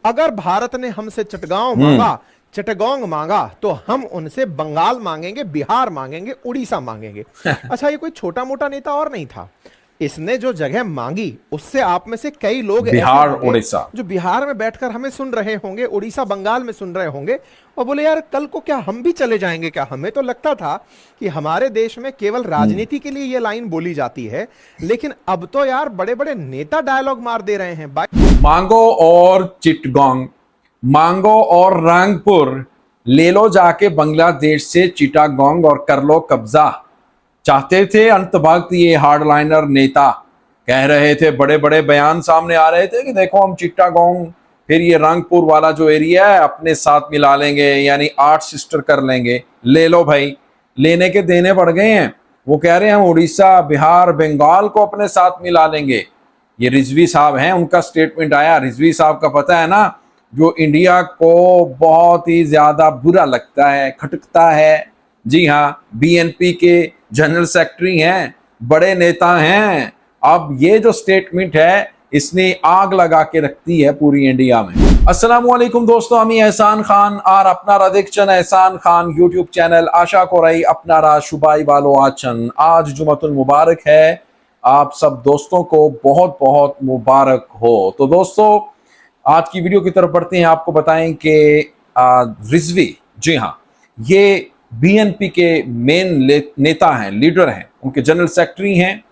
अगर भारत ने हमसे चटगांव मांगा तो हम उनसे बंगाल मांगेंगे, बिहार मांगेंगे, उड़ीसा मांगेंगे। अच्छा, ये कोई छोटा मोटा नेता और नहीं था। इसने जो जगह मांगी उससे आप में से कई लोग ऐसे बिहार होंगे उड़ीसा। जो बिहार में बैठकर हमें सुन रहे होंगे, उड़ीसा बंगाल में सुन रहे होंगे और बोले यार कल को क्या हम भी चले जाएंगे क्या? हमें तो लगता था कि हमारे देश में केवल राजनीति के लिए ये लाइन बोली जाती है, लेकिन अब तो यार बड़े बड़े नेता डायलॉग मार दे रहे हैं। मांगो और चिटगांग, मांगो और रंगपुर, ले लो जाके बांग्लादेश से चिटागोंग और कर लो कब्जा। चाहते थे अंतभक्त ये हार्डलाइनर नेता, कह रहे थे, बड़े बड़े बयान सामने आ रहे थे कि देखो हम चिटागोंग फिर ये रंगपुर वाला जो एरिया है अपने साथ मिला लेंगे, यानी 8 सिस्टर कर लेंगे। ले लो भाई, लेने के देने पड़ गए हैं। वो कह रहे हैं हम उड़ीसा, बिहार, बंगाल को अपने साथ मिला लेंगे। ये रिजवी साहब हैं, उनका स्टेटमेंट आया। रिजवी साहब का पता है ना, जो इंडिया को बहुत ही ज्यादा बुरा लगता है, खटकता है। जी हाँ, बीएनपी के जनरल सेक्रेटरी हैं, बड़े नेता हैं। अब ये जो स्टेटमेंट है इसने आग लगा के रखती है पूरी इंडिया में। अस्सलाम वालेकुम दोस्तों, আমি एहसान खान और আপনারা দেখছেন एहसान खान यूट्यूब चैनल। आशा করি আপনারা সবাই ভালো আছেন। आज जुमातुल मुबारक है, आप सब दोस्तों को बहुत बहुत मुबारक हो। तो दोस्तों आज की वीडियो की तरफ बढ़ते हैं। आपको बताएं कि रिजवी, जी हाँ, ये बीएनपी के मेन नेता हैं, लीडर हैं, उनके जनरल सेक्रेटरी हैं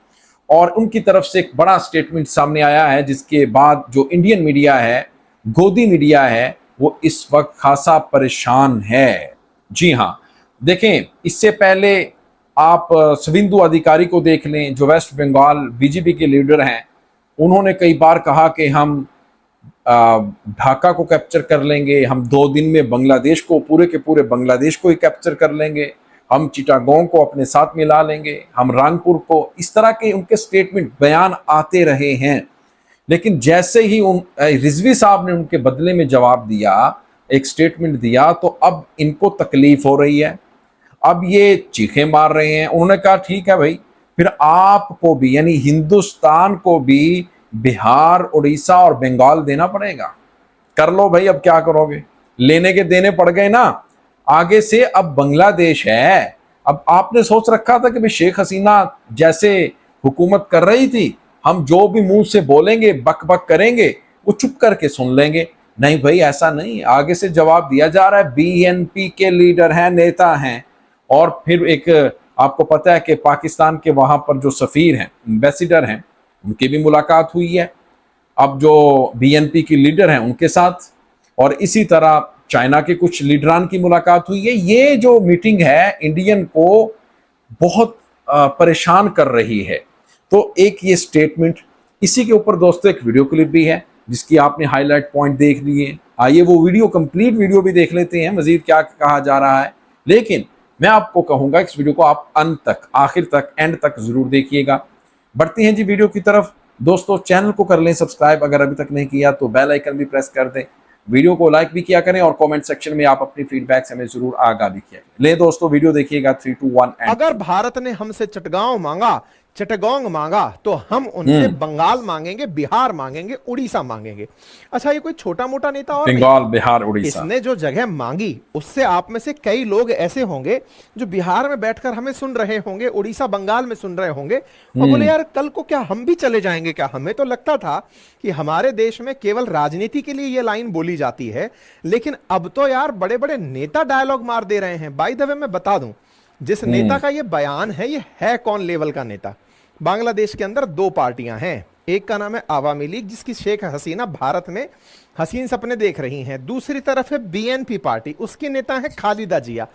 और उनकी तरफ से एक बड़ा स्टेटमेंट सामने आया है, जिसके बाद जो इंडियन मीडिया है, गोदी मीडिया है, वो इस वक्त खासा परेशान है। जी हाँ, देखें, इससे पहले आप शुवेंदु अधिकारी को देख लें, जो वेस्ट बंगाल बीजेपी के लीडर हैं। उन्होंने कई बार कहा कि हम ढाका को कैप्चर कर लेंगे, हम 2 दिन में बांग्लादेश को, पूरे के पूरे बांग्लादेश को ही कैप्चर कर लेंगे, हम चिटागोंग को अपने साथ मिला लेंगे, हम रंगपुर को। इस तरह के उनके स्टेटमेंट, बयान आते रहे हैं। लेकिन जैसे ही रिजवी साहब ने उनके बदले में जवाब दिया, एक स्टेटमेंट दिया, तो अब इनको तकलीफ हो रही है। अब ये चीखें मार रहे हैं। उन्होंने कहा ठीक है भाई, फिर आपको भी, यानी हिंदुस्तान को भी बिहार, उड़ीसा और बंगाल देना पड़ेगा। कर लो भाई, अब क्या करोगे, लेने के देने पड़ गए ना। आगे से अब बांग्लादेश है। अब आपने सोच रखा था कि भाई शेख हसीना जैसे हुकूमत कर रही थी, हम जो भी मुंह से बोलेंगे, बक बक करेंगे, वो चुप करके सुन लेंगे। नहीं भाई, ऐसा नहीं। आगे से जवाब दिया जा रहा है। बीएनपी के लीडर हैं, नेता हैं। और फिर एक, आपको पता है कि पाकिस्तान के वहां पर जो सफीर हैं, एम्बेसडर हैं, उनकी भी मुलाकात हुई है अब जो बीएनपी की लीडर हैं उनके साथ। और इसी तरह चाइना के कुछ लीडरान की मुलाकात हुई है। ये जो मीटिंग है इंडियन को बहुत परेशान कर रही है। तो एक ये स्टेटमेंट, इसी के ऊपर दोस्तों एक वीडियो क्लिप भी है जिसकी आपने हाईलाइट पॉइंट देख लिए। आइए वो वीडियो, कंप्लीट वीडियो भी देख लेते हैं, मजीद क्या कहा जा रहा है। लेकिन मैं आपको कहूंगा इस वीडियो को आप अंत तक, आखिर तक, एंड तक जरूर देखिएगा। बढ़ते हैं जी वीडियो की तरफ। दोस्तों चैनल को कर लें सब्सक्राइब, अगर अभी तक नहीं किया तो बेल आइकन भी प्रेस कर दें। वीडियो को लाइक भी किया करें और कमेंट सेक्शन में आप अपनी फीडबैक से हमें जरूर आगाह भी किया करें। ले दोस्तों वीडियो देखिएगा 3, 2, 1 एंड। अगर भारत ने हमसे चटगांव मांगा तो हम उनसे बंगाल मांगेंगे, बिहार मांगेंगे, उड़ीसा मांगेंगे। अच्छा, ये कोई छोटा मोटा नेता और बंगाल, बिहार, उड़ीसा। इसने जो जगह मांगी उससे आप में से कई लोग ऐसे होंगे जो बिहार में बैठकर हमें सुन रहे होंगे, उड़ीसा बंगाल में सुन रहे होंगे और बोले यार कल को क्या हम भी चले जाएंगे क्या? हमें तो लगता था कि हमारे देश में केवल राजनीति के लिए ये लाइन बोली जाती है, लेकिन अब तो यार बड़े बड़े नेता डायलॉग मार दे रहे हैं। बाय द वे मैं बता दूं, जिस नेता का ये बयान है, ये है कौन लेवल का नेता? बांग्लादेश के अंदर 2 पार्टियां हैं। एक का नाम है आवामी लीग, जिसकी शेख हसीना भारत में हसीन सपने देख रही हैं। दूसरी तरफ है बीएनपी पार्टी, उसके नेता है खालिदा जिया।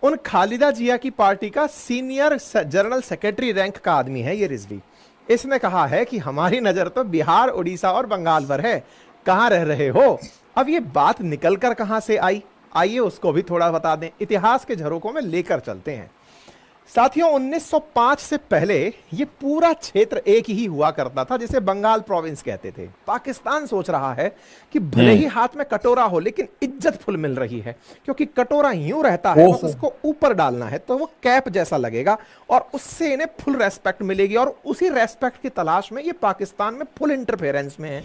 उन खालिदा जिया की पार्टी का सीनियर जनरल सेक्रेटरी रैंक का आदमी है ये रिजवी। इसने कहा है कि हमारी नजर तो बिहार, उड़ीसा और बंगाल पर है, कहां रह रहे हो? अब ये बात निकलकर कहां से आई, आइए उसको भी थोड़ा बता दें। इतिहास के झरोकों में लेकर चलते हैं। साथियों, 1905 से पहले ये पूरा क्षेत्र एक ही हुआ करता था, जिसे बंगाल प्रोविंस कहते थे। पाकिस्तान सोच रहा है कि भले ही हाथ में कटोरा हो लेकिन इज्जत फुल मिल रही है, क्योंकि कटोरा यूं रहता है, बस उसको ऊपर डालना है तो वो कैप जैसा लगेगा और उससे इन्हें फुल रेस्पेक्ट मिलेगी। और उसी रेस्पेक्ट की तलाश में ये पाकिस्तान में फुल इंटरफेरेंस में है।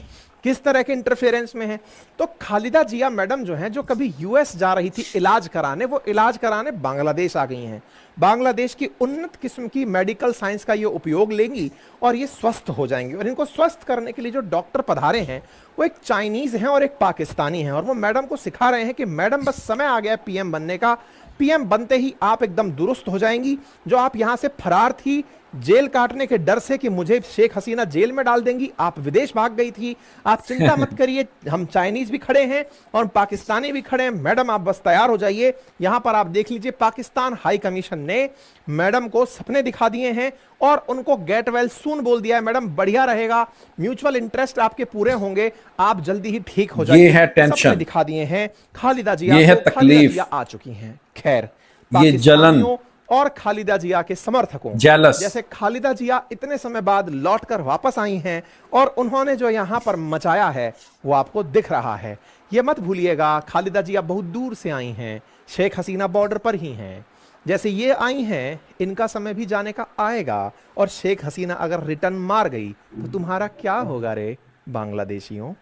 किस तरह के इंटरफेरेंस में है। तो खालिदा जिया मैडम जो है, जो कभी यूएस जा रही थी इलाज कराने, वो इलाज कराने बांग्लादेश आ गई हैं। बांग्लादेश की उन्नत किस्म की मेडिकल साइंस का ये उपयोग लेंगी और ये स्वस्थ हो जाएंगी। और इनको स्वस्थ करने के लिए जो डॉक्टर पधारे हैं वो एक चाइनीज हैं और एक पाकिस्तानी हैं, और वो मैडम को सिखा रहे हैं कि मैडम बस समय आ गया पीएम बनने का, पीएम बनते ही आप एकदम दुरुस्त हो जाएंगी। जो आप यहां से फरार थी जेल काटने के डर से कि मुझे शेख हसीना जेल में डाल देंगी, आप विदेश भाग गई थी, आप चिंता मत करिए, हम चाइनीज भी खड़े हैं और पाकिस्तानी भी खड़े हैं, मैडम आप बस तैयार हो जाइए। यहां पर आप देख लीजिए, पाकिस्तान हाई कमीशन ने मैडम को सपने दिखा दिए हैं और उनको गेट वेल सून बोल दिया है, मैडम बढ़िया रहेगा, म्यूचुअल इंटरेस्ट आपके पूरे होंगे, आप जल्दी ही ठीक हो जाइए। ये है टेंशन, सपने दिखा दिए हैं खालिदा जिया, ये है खालिदा तकलीफ, जिया आ चुकी हैं। खैर, ये जलन और खालिदा जिया के समर्थकों, जेलस, जैसे खालिदा जिया इतने समय बाद लौटकर वापस आई हैं और उन्होंने जो यहां पर मचाया है वो आपको दिख रहा है। ये मत भूलिएगा, खालिदा जिया बहुत दूर से आई हैं, शेख हसीना बॉर्डर पर ही हैं। जैसे ये आई हैं, इनका समय भी जाने का आएगा और शेख हसीना अगर रिटर्न मार गई तो तुम्हारा क्या होगा रे बांग्लादेशियों।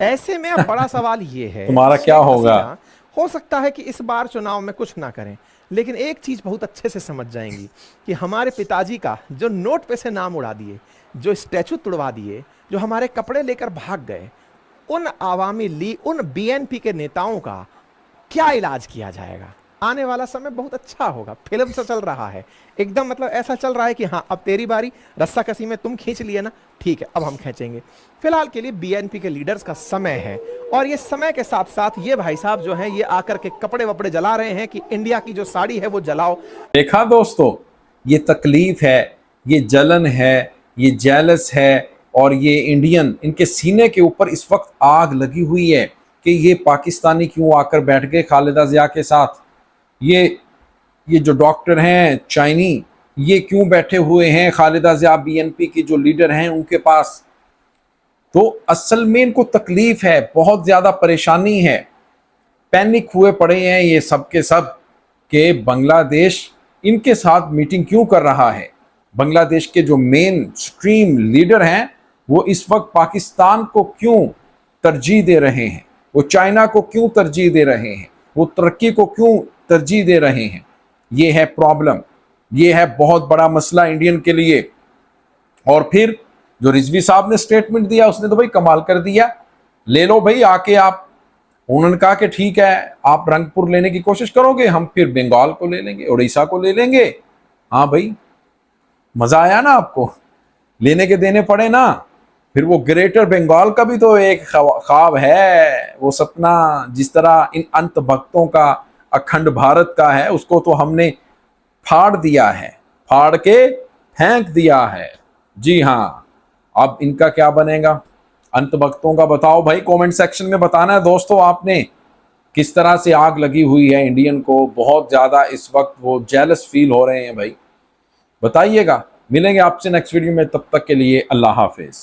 ऐसे में अब बड़ा सवाल ये है, तुम्हारा क्या होगा। हो सकता है कि इस बार चुनाव में कुछ ना करें, लेकिन एक चीज बहुत अच्छे से समझ जाएंगी कि हमारे पिताजी का जो नोट पे से नाम उड़ा दिए, जो स्टैचू तुड़वा दिए, जो हमारे कपड़े लेकर भाग गए, उन आवामी लीग, उन बीएनपी के नेताओं का क्या इलाज किया जाएगा। आने वाला समय बहुत अच्छा होगा। फिल्म से चल रहा है एकदम, मतलब ऐसा चल रहा है कि हाँ अब तेरी बारी, रस्सा कसी में तुम खींच लिए ना, ठीक है अब हम खींचेंगे। फिलहाल के लिए बीएनपी के लीडर्स का समय है और ये समय के साथ साथ ये भाई साहब जो हैं ये आकर के कपड़े वपड़े जला रहे हैं कि इंडिया की जो साड़ी है वो जलाओ। देखा दोस्तों, ये तकलीफ है, ये जलन है, ये जेलस है और ये इंडियन, इनके सीने के ऊपर इस वक्त आग लगी हुई है कि ये पाकिस्तानी क्यों आकर बैठ गए खालिदा जिया के साथ, ये जो डॉक्टर हैं चाइनी, ये क्यों बैठे हुए हैं खालिदा जिया बीएनपी के जो लीडर हैं उनके पास। तो असल में इनको तकलीफ है, बहुत ज्यादा परेशानी है, पैनिक हुए पड़े हैं ये सब के सब कि बांग्लादेश इनके साथ मीटिंग क्यों कर रहा है। बांग्लादेश के जो मेन स्ट्रीम लीडर हैं वो इस वक्त पाकिस्तान को क्यों तरजीह दे रहे हैं, वो चाइना को क्यों तरजीह दे रहे हैं, वो तुर्की को क्यों तरजीह दे रहे हैं। ये है प्रॉब्लम, ये है बहुत बड़ा मसला इंडियन के लिए। और फिर जो रिजवी साहब ने स्टेटमेंट दिया उसने तो भाई कमाल कर दिया, ले लो भाई आके आप। उन्होंने कहा कि ठीक है आप रंगपुर लेने की कोशिश करोगे, हम फिर बंगाल को ले लेंगे, उड़ीसा को ले लेंगे। हाँ भाई मजा आया ना आपको, लेने के देने पड़े ना। फिर वो ग्रेटर बंगाल का भी तो एक ख्वाब है, वो सपना जिस तरह इन अंत भक्तों का अखंड भारत का है, उसको तो हमने फाड़ दिया है, फाड़ के फेंक दिया है। जी हाँ, अब इनका क्या बनेगा अंत भक्तों का, बताओ भाई कमेंट सेक्शन में बताना है दोस्तों आपने किस तरह से आग लगी हुई है इंडियन को। बहुत ज्यादा इस वक्त वो जेलस फील हो रहे हैं भाई, बताइएगा। मिलेंगे आपसे नेक्स्ट वीडियो में, तब तक के लिए अल्लाह हाफिज।